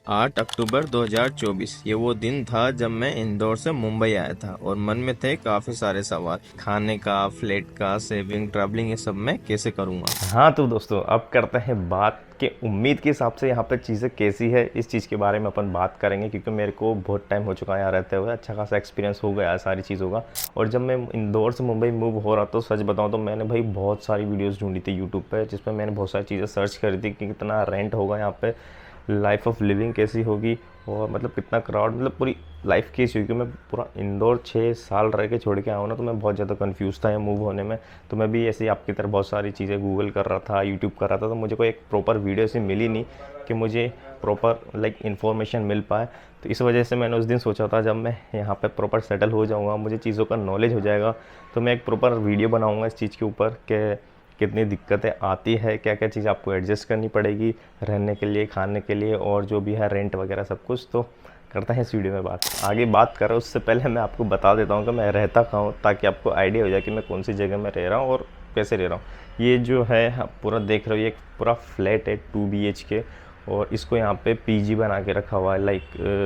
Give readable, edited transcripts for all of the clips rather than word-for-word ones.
8 अक्टूबर 2024 ये वो दिन था जब मैं इंदौर से मुंबई आया था और मन में थे काफी सारे सवाल। खाने का, फ्लाइट का, सेविंग, ट्रैवलिंग, ये सब मैं कैसे करूँगा। हाँ तो दोस्तों, अब करते हैं बात कि उम्मीद के हिसाब से यहाँ पे चीज़ें कैसी है। इस चीज़ के बारे में अपन बात करेंगे क्योंकि मेरे को बहुत टाइम हो चुका है यहाँ रहते हुए, अच्छा खासा एक्सपीरियंस हो गया है सारी चीज़ों का। और जब मैं इंदौर से मुंबई मूव हो रहा तो सच बताऊँ तो मैंने भाई बहुत सारी वीडियोस ढूंढी थी यूट्यूब पे, जिसमें मैंने बहुत सारी चीज़ें सर्च करी थी कि कितना रेंट होगा यहाँ पे, लाइफ ऑफ लिविंग कैसी होगी, और मतलब कितना क्राउड, मतलब पूरी लाइफ कैसी होगी। मैं पूरा इंदौर 6 साल रह के छोड़ के आया हूँ ना, तो मैं बहुत ज़्यादा कंफ्यूज था मूव होने में। तो मैं भी ऐसे ही आपकी तरह बहुत सारी चीज़ें गूगल कर रहा था, यूट्यूब कर रहा था, तो मुझे कोई एक प्रॉपर वीडियो ऐसी मिली नहीं कि मुझे प्रॉपर इन्फॉर्मेशन मिल पाए। तो इस वजह से मैंने उस दिन सोचा था जब मैं यहाँ पे प्रॉपर सेटल हो जाऊँगा, मुझे चीज़ों का नॉलेज हो जाएगा, तो मैं एक प्रॉपर वीडियो बनाऊँगा इस चीज़ के ऊपर कि कितनी दिक्कतें आती है, क्या क्या चीज़ आपको एडजस्ट करनी पड़ेगी रहने के लिए, खाने के लिए, और जो भी है रेंट वगैरह सब कुछ। तो करते हैं इस वीडियो में बात। आगे बात करें उससे पहले मैं आपको बता देता हूँ कि मैं रहता कहाँ हूँ, ताकि आपको आइडिया हो जाए कि मैं कौन सी जगह में रह रहा हूँ और कैसे रह रहा हूँ। ये जो है आप पूरा देख रहे हो, ये एक पूरा फ्लैट है 2 BHK, और इसको यहाँ पे पीजी बना के रखा हुआ है।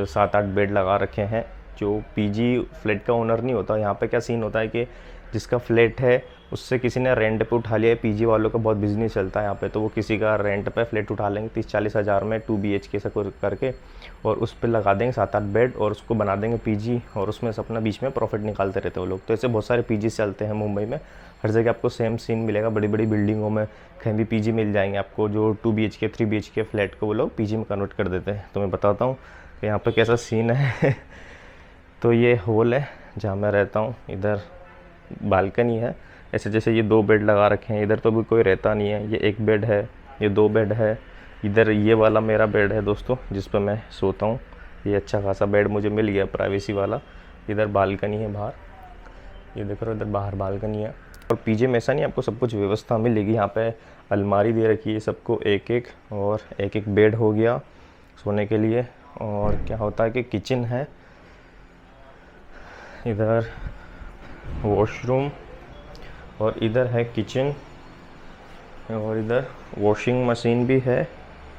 7-8 बेड लगा रखे हैं। जो पीजी फ्लैट का ओनर नहीं होता, यहाँ पे क्या सीन होता है कि जिसका फ्लैट है उससे किसी ने रेंट पे उठा लिया है। पीजी वालों का बहुत बिजनेस चलता है यहाँ पे, तो वो किसी का रेंट पे फ्लैट उठा लेंगे 30-40 हज़ार में 2 BHK से करके, और उस पर लगा देंगे 7-8 बेड और उसको बना देंगे पीजी, और उसमें से अपना बीच में प्रॉफिट निकालते रहते हैं वो लोग। तो ऐसे बहुत सारे पीजी चलते हैं मुंबई में, हर जगह आपको सेम सीन मिलेगा। बड़ी बड़ी बिल्डिंगों में कहीं भी पीजी मिल जाएंगे आपको, जो 2 BHK 3 BHK फ्लैट को वो लोग पीजी में कन्वर्ट कर देते हैं। तो मैं बताता हूँ कि यहाँ पर कैसा सीन है। तो ये हॉल है जहाँ मैं रहता हूँ, इधर बालकनी है। ऐसे जैसे ये 2 बेड लगा रखे हैं, इधर तो भी कोई रहता नहीं है। ये 1 बेड है, ये 2 बेड है। इधर ये वाला मेरा बेड है दोस्तों, जिस पर मैं सोता हूँ। ये अच्छा खासा बेड मुझे मिल गया, प्राइवेसी वाला। इधर बालकनी है बाहर, ये देख रहे हो, इधर बाहर बालकनी है। और पीजे में ऐसा नहीं, आपको सब कुछ व्यवस्था मिलेगी। यहाँ पे अलमारी दे रखी है सबको एक एक, और एक एक बेड हो गया सोने के लिए। और क्या होता है कि किचन है, इधर वॉशरूम, और इधर है किचन, और इधर वॉशिंग मशीन भी है,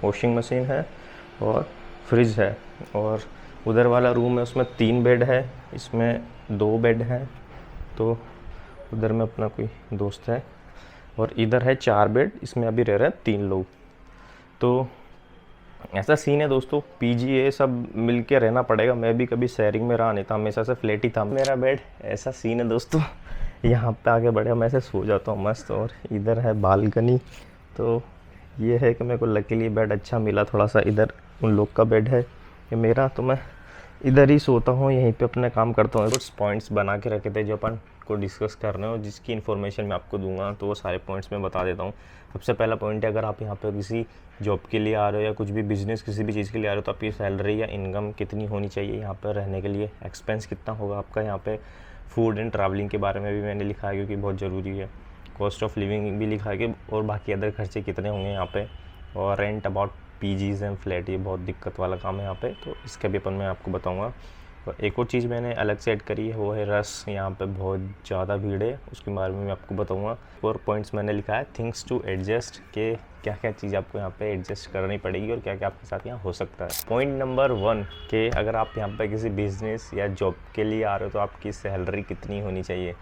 वॉशिंग मशीन है, और फ्रिज है। और उधर वाला रूम है, उसमें 3 बेड है, इसमें 2 बेड हैं। तो उधर में अपना कोई दोस्त है। और इधर है 4 बेड, इसमें अभी रह रहे हैं 3 लोग। तो ऐसा सीन है दोस्तों, पीजी ये सब मिल के रहना पड़ेगा। मैं भी कभी शेयरिंग में रहा नहीं था, हमेशा से फ्लैट ही था मेरा बेड। ऐसा सीन है दोस्तों। यहाँ पे आगे बढ़े मैं ऐसे सो जाता हूँ मस्त। और इधर है बालकनी। तो ये है कि मेरे को लकीली बेड अच्छा मिला थोड़ा सा। इधर उन लोग का बेड है, ये मेरा, तो मैं इधर ही सोता हूँ, यहीं पे अपना काम करता हूँ। कुछ पॉइंट्स बना के रखे थे जो अपन को डिस्कस करने हो, जिसकी इन्फॉर्मेशन मैं आपको दूंगा, तो वो सारे पॉइंट्स मैं बता देता हूँ। सबसे पहला पॉइंट है, अगर आप यहाँ पे किसी जॉब के लिए आ रहे हो या कुछ भी बिजनेस किसी भी चीज़ के लिए आ रहे हो, तो आपकी सैलरी या इनकम कितनी होनी चाहिए यहाँ पर रहने के लिए, एक्सपेंस कितना होगा आपका यहाँ पे। फूड एंड ट्रैवलिंग के बारे में भी मैंने लिखा है क्योंकि बहुत ज़रूरी है। कॉस्ट ऑफ लिविंग भी लिखा है कि और बाकी अदर खर्चे कितने होंगे यहाँ पे। और रेंट अबाउट पीजीज़ एंड फ्लैट, ये बहुत दिक्कत वाला काम है यहाँ पे, तो इसका भी अपन मैं आपको बताऊँगा। और एक और चीज़ मैंने अलग से ऐड करी है, वो है रस। यहाँ पे बहुत ज़्यादा भीड़ है, उसके बारे में मैं आपको बताऊँगा। और पॉइंट्स मैंने लिखा है थिंग्स टू एडजस्ट, के क्या क्या चीज़ आपको यहाँ पे एडजस्ट करनी पड़ेगी और क्या क्या आपके साथ यहाँ हो सकता है। पॉइंट नंबर 1 के अगर आप यहाँ पे किसी बिजनेस या जॉब के लिए आ रहे हो तो आपकी सैलरी कितनी होनी चाहिए।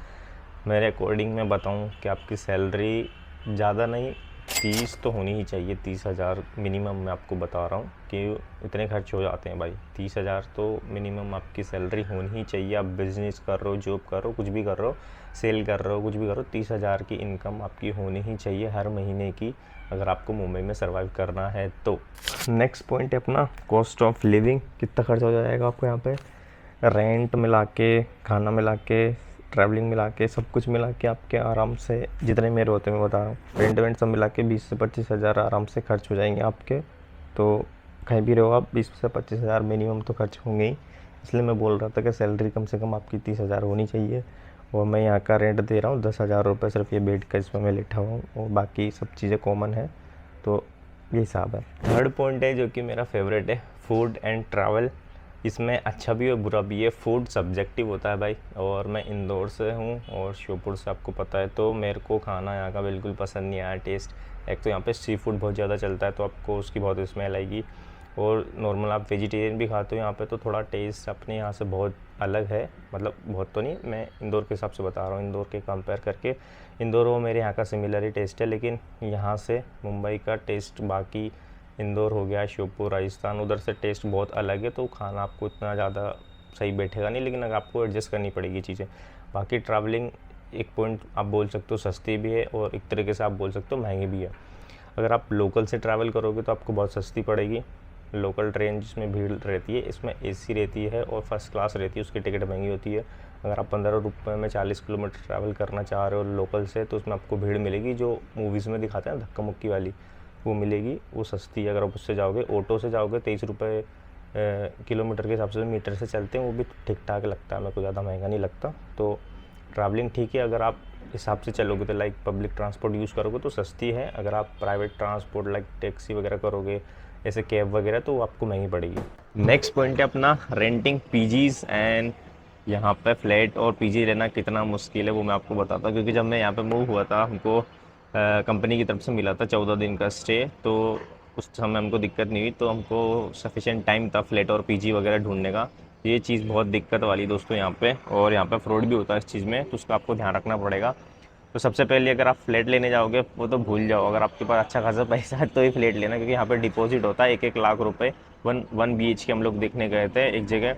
मेरे अकॉर्डिंग मैं बताऊँ कि आपकी सैलरी ज़्यादा नहीं, 30 तो होनी ही चाहिए। 30,000 मिनिमम मैं आपको बता रहा हूँ कि इतने खर्च हो जाते हैं भाई। 30,000 तो मिनिमम आपकी सैलरी होनी ही चाहिए। आप बिज़नेस कर रहे हो, जॉब कर रहे हो, कुछ भी कर रहे हो, सेल कर रहे हो, कुछ भी कर रहे हो, 30,000 की इनकम आपकी होनी ही चाहिए हर महीने की, अगर आपको मुंबई में सर्वाइव करना है तो। नेक्स्ट पॉइंट है अपना कॉस्ट ऑफ लिविंग, कितना खर्चा हो जाएगा आपको यहाँ पे। रेंट मिला के, खाना मिला के, ट्रैवलिंग मिला के, सब कुछ मिला के आपके आराम से, जितने मेरे होते हैं मैं बता रहा हूँ, रेंट वेंट सब मिला के 20 से 25 हज़ार आराम से खर्च हो जाएंगे आपके। तो कहीं भी रहो आप, 20 से 25 हज़ार मिनिमम तो खर्च होंगे ही। इसलिए मैं बोल रहा था कि सैलरी कम से कम आपकी 30,000 होनी चाहिए। और मैं यहाँ का रेंट दे रहा हूँ 10,000 रुपये सिर्फ ये बेड का, इसमें मैं लेटा हुआ हूँ, और बाकी सब चीज़ें कॉमन है। तो ये हिसाब है। थर्ड पॉइंट है जो कि मेरा फेवरेट है, फूड एंड ट्रैवल। इसमें अच्छा भी और बुरा भी है। फूड सब्जेक्टिव होता है भाई, और मैं इंदौर से हूँ और श्योपुर से, आपको पता है। तो मेरे को खाना यहाँ का बिल्कुल पसंद नहीं आया टेस्ट। एक तो यहाँ पे सी फूड बहुत ज़्यादा चलता है, तो आपको उसकी बहुत स्मेल आएगी। और नॉर्मल आप वेजिटेरियन भी खाते हो यहाँ पे तो थोड़ा टेस्ट अपने यहाँ से बहुत अलग है, मतलब बहुत तो नहीं, मैं इंदौर के हिसाब से बता रहा हूँ, इंदौर के कंपेयर करके इंदौर वो मेरे यहाँ का सिमिलर ही टेस्ट है, लेकिन यहाँ से मुंबई का टेस्ट बाकी इंदौर हो गया, श्योपुर, राजस्थान, उधर से टेस्ट बहुत अलग है, तो खाना आपको इतना ज़्यादा सही बैठेगा नहीं, लेकिन अगर आपको एडजस्ट करनी पड़ेगी चीज़ें। बाकी ट्रैवलिंग एक पॉइंट आप बोल सकते हो सस्ती भी है और एक तरीके से आप बोल सकते हो महंगी भी है। अगर आप लोकल से ट्रैवल करोगे तो आपको बहुत सस्ती पड़ेगी। लोकल ट्रेन जिसमें भीड़ रहती है, इसमें एसी रहती है और फर्स्ट क्लास रहती है, उसकी टिकट महंगी होती है। अगर आप 15 रुपये में 40 किलोमीटर ट्रैवल करना चाह रहे हो लोकल से, तो उसमें आपको भीड़ मिलेगी जो मूवीज़ में दिखाते हैं धक्का मुक्की वाली, वो मिलेगी, वो सस्ती है। अगर आप उससे जाओगे, ऑटो से जाओगे 23 रुपये किलोमीटर के हिसाब से मीटर से चलते हैं, वो भी ठीक ठाक लगता है, मेरे को ज़्यादा महंगा नहीं लगता। तो ट्रैवलिंग ठीक है, अगर आप हिसाब से चलोगे तो लाइक पब्लिक ट्रांसपोर्ट यूज़ करोगे तो सस्ती है। अगर आप प्राइवेट ट्रांसपोर्ट लाइक टैक्सी वगैरह करोगे, ऐसे कैब वगैरह, तो आपको महंगी पड़ेगी। नेक्स्ट पॉइंट है अपना रेंटिंग पीजीज एंड यहाँ पे फ्लैट और पीजी लेना कितना मुश्किल है वो मैं आपको बताता हूँ, क्योंकि जब मैं यहाँ पे मूव हुआ था हमको कंपनी की तरफ से मिला था 14 दिन का स्टे, तो उस समय हमको दिक्कत नहीं हुई, तो हमको सफिशिएंट टाइम था फ्लैट और पीजी वगैरह ढूंढने का। ये चीज़ बहुत दिक्कत वाली दोस्तों यहाँ पे, और यहाँ पे फ्रॉड भी होता है इस चीज़ में, तो उसका आपको ध्यान रखना पड़ेगा। तो सबसे पहले अगर आप फ्लैट लेने जाओगे वो तो भूल जाओ, अगर आपके पास अच्छा खासा पैसा है तो ही फ्लैट लेना, क्योंकि यहाँ पे डिपॉजिट होता है 1-1 लाख रुपए। वन BHK हम लोग देखने गए थे एक जगह,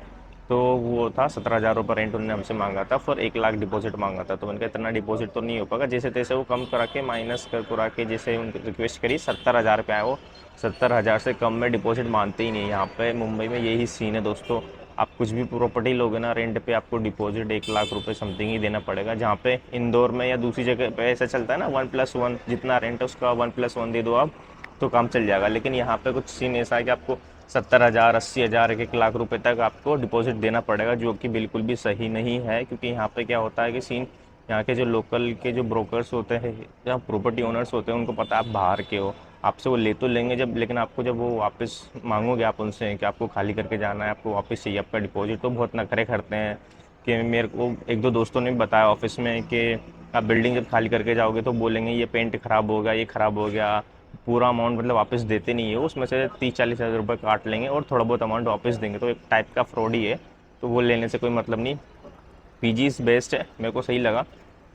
तो वो था 17,000 रुपये रेंट उन्होंने हमसे मांगा था, फिर 1 लाख डिपॉजिट मांगा था। तो मैंने कहा इतना डिपॉजिट तो नहीं हो पाएगा, जैसे तैसे वो कम करा के माइनस कर करा के जैसे उनकी रिक्वेस्ट करी 70,000 रुपये आए। वो 70,000 से कम में डिपॉजिट मानते ही नहीं। यहाँ पे मुंबई में यही सीन है दोस्तों, आप कुछ भी प्रॉपर्टी लोगे ना रेंट पे, आपको डिपॉजिट 1 लाख रुपए समथिंग ही देना पड़ेगा। जहाँ पे इंदौर में या दूसरी जगह पे ऐसा चलता है ना 1+1, जितना रेंट है उसका 1+1 दे दो आप तो काम चल जाएगा। लेकिन यहाँ पे कुछ सीन ऐसा है कि आपको 70,000, 80,000, 1-1 लाख रुपए तक आपको डिपॉजिट देना पड़ेगा, जो कि बिल्कुल भी सही नहीं है। क्योंकि यहाँ पे क्या होता है कि सीन, यहाँ के जो लोकल के जो ब्रोकर्स होते हैं या प्रॉपर्टी ओनर्स होते हैं, उनको पता है आप बाहर के हो, आपसे वो ले तो लेंगे जब, लेकिन आपको जब वो वापस मांगोगे आप उनसे कि आपको खाली करके जाना है, आपको वापस चाहिए आपका डिपॉजिट, तो बहुत नखरे करते हैं। कि मेरे को 1-2 दोस्तों ने भी बताया ऑफिस में कि आप बिल्डिंग जब खाली करके जाओगे तो बोलेंगे ये पेंट खराब हो गया, ये खराब हो गया, पूरा अमाउंट मतलब वापस देते नहीं है, उसमें से 30-40 हज़ार रुपये काट लेंगे और थोड़ा बहुत अमाउंट वापस देंगे, तो एक टाइप का फ्रॉड ही है। तो वो लेने से कोई मतलब नहीं। पीजी बेस्ट है, मेरे को सही लगा।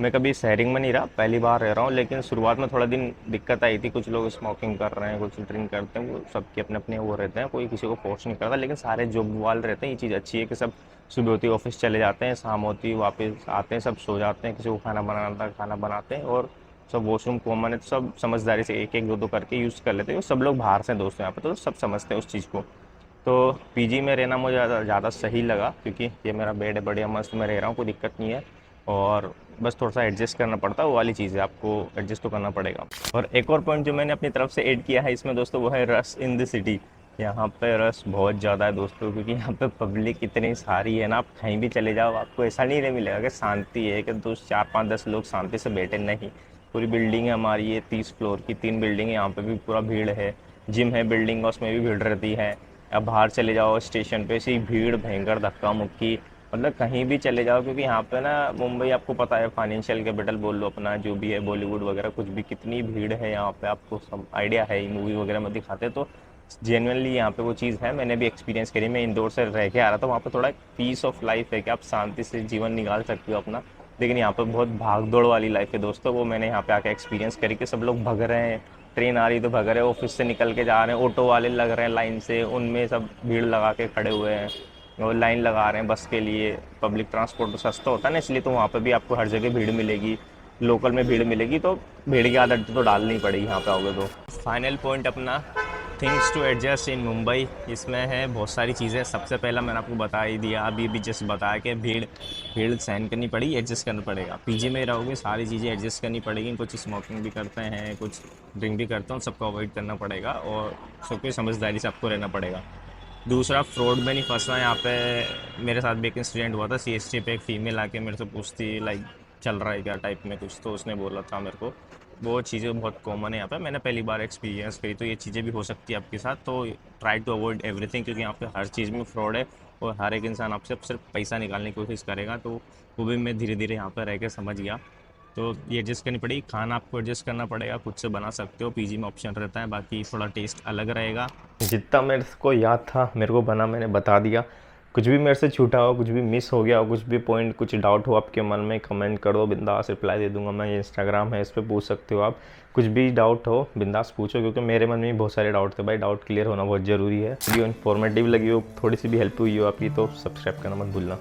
मैं कभी शेयरिंग में नहीं रहा, पहली बार रह रहा हूँ, लेकिन शुरुआत में थोड़ा दिन दिक्कत आई थी, कुछ लोग स्मोकिंग कर रहे हैं, कुछ ड्रिंक करते हैं, वो सबके अपने अपने वो रहते हैं, कोई किसी को फोर्स नहीं करता। लेकिन सारे जॉब वाले रहते हैं, ये चीज़ अच्छी है कि सब सुबह होती ऑफिस चले जाते हैं, शाम होती वापस आते हैं, सब सो जाते हैं, किसी को खाना बनाना था खाना बनाते हैं, और सब वॉशरूम कॉमन है, तो सब समझदारी से 1-1, 2-2 करके यूज़ कर लेते हैं। सब लोग बाहर से दोस्त हैं यहाँ पे, तो सब समझते हैं उस चीज़ को। तो पीजी में रहना मुझे ज़्यादा सही लगा, क्योंकि ये मेरा बेड है, बढ़िया मस्त मैं रह रहा हूँ, कोई दिक्कत नहीं है। और बस थोड़ा सा एडजस्ट करना पड़ता है, वो वाली चीज़ है, आपको एडजस्ट तो करना पड़ेगा। और एक और पॉइंट जो मैंने अपनी तरफ से ऐड किया है इसमें दोस्तों, वो है रश इन द सिटी। यहाँ पे रश बहुत ज़्यादा है दोस्तों, क्योंकि यहाँ पे पब्लिक इतनी सारी है ना, आप कहीं भी चले जाओ आपको ऐसा नहीं मिलेगा कि शांति है, कि 4-5-10 लोग शांति से बैठे, नहीं। पूरी बिल्डिंग है हमारी, ये 30 फ्लोर की 3 बिल्डिंग है, यहाँ पे भी पूरा भीड़ है। जिम है बिल्डिंग, उसमें भी भीड़ रहती है। अब बाहर चले जाओ स्टेशन पे, ऐसी भीड़ भयंकर धक्का मुक्की, मतलब कहीं भी चले जाओ, क्योंकि यहाँ पे ना मुंबई आपको पता है फाइनेंशियल कैपिटल बोल लो अपना, जो भी है बॉलीवुड वगैरह कुछ भी, कितनी भीड़ है यहाँ पे, आपको सब आइडिया है, मूवी वगैरह में दिखाते हैं। तो जेनुअनली यहाँ पे वो चीज़ है, मैंने भी एक्सपीरियंस करी। मैं इंदौर से रह के आ रहा था, वहाँ पे थोड़ा पीस ऑफ लाइफ है कि आप शांति से जीवन निकाल सकते हो अपना। लेकिन यहाँ पे बहुत भाग दौड़ वाली लाइफ है दोस्तों, वो मैंने यहाँ पे आके एक्सपीरियंस करी कि सब लोग भग रहे हैं, ट्रेन आ रही तो भग रहे हैं, ऑफिस से निकल के जा रहे हैं, ऑटो वाले लग रहे हैं लाइन से, उनमें सब भीड़ लगा के खड़े हुए हैं और लाइन लगा रहे हैं बस के लिए। पब्लिक ट्रांसपोर्ट तो सस्ता होता है ना, इसलिए तो वहाँ पे भी आपको हर जगह भीड़ मिलेगी, लोकल में भीड़ मिलेगी, तो भीड़ की आदत तो डालनी पड़ेगी यहाँ पे आओगे तो। फाइनल पॉइंट अपना things to adjust in Mumbai, इसमें है बहुत सारी चीज़ें। सबसे पहला मैंने आपको बता ही दिया, अभी भी जस्ट बताया कि भीड़ भीड़ सहन करनी पड़ेगी, एडजस्ट करना पड़ेगा। पीजी में रहोगे सारी चीज़ें एडजस्ट करनी पड़ेगी, कुछ स्मोकिंग भी करते हैं, कुछ ड्रिंक भी करते हैं, सबको अवॉइड करना पड़ेगा और सबको समझदारी से आपको रहना पड़ेगा। दूसरा, फ्रॉड में नहीं फंसना। यहाँ पे मेरे साथ भी एक इंसिडेंट हुआ था, CST पे एक फ़ीमेल आके मेरे से पूछती लाइक चल रहा है क्या टाइप में कुछ, तो उसने बोला था मेरे को। वो चीज़ें बहुत कॉमन है यहाँ पे, मैंने पहली बार एक्सपीरियंस करी, तो ये चीज़ें भी हो सकती है आपके साथ। तो ट्राई टू अवॉइड एवरीथिंग, क्योंकि यहाँ पे हर चीज़ में फ्रॉड है और हर एक इंसान आपसे सिर्फ पैसा निकालने की कोशिश करेगा। तो वो भी मैं धीरे धीरे यहाँ पर रह के समझ गया। तो ये एडजस्ट करनी पड़ेगी। खाना आपको एडजस्ट करना पड़ेगा, खुद से बना सकते हो, पीजी में ऑप्शन रहता है, बाकी थोड़ा टेस्ट अलग रहेगा। जितना मेरे को याद था मेरे को बना, मैंने बता दिया। कुछ भी मेरे से छूटा हो, कुछ भी मिस हो गया हो, कुछ भी पॉइंट, कुछ डाउट हो आपके मन में, कमेंट कर दो, बिंदास रिप्लाई दे दूंगा मैं। ये इंस्टाग्राम है, इस पर पूछ सकते हो आप। कुछ भी डाउट हो बिंदास पूछो, क्योंकि मेरे मन में भी बहुत सारे डाउट थे भाई। डाउट क्लियर होना बहुत ज़रूरी है। वीडियो इन्फॉर्मेटिव लगी हो, थोड़ी सी भी हेल्प हुई हो आपकी, तो सब्सक्राइब करना मत भूलना।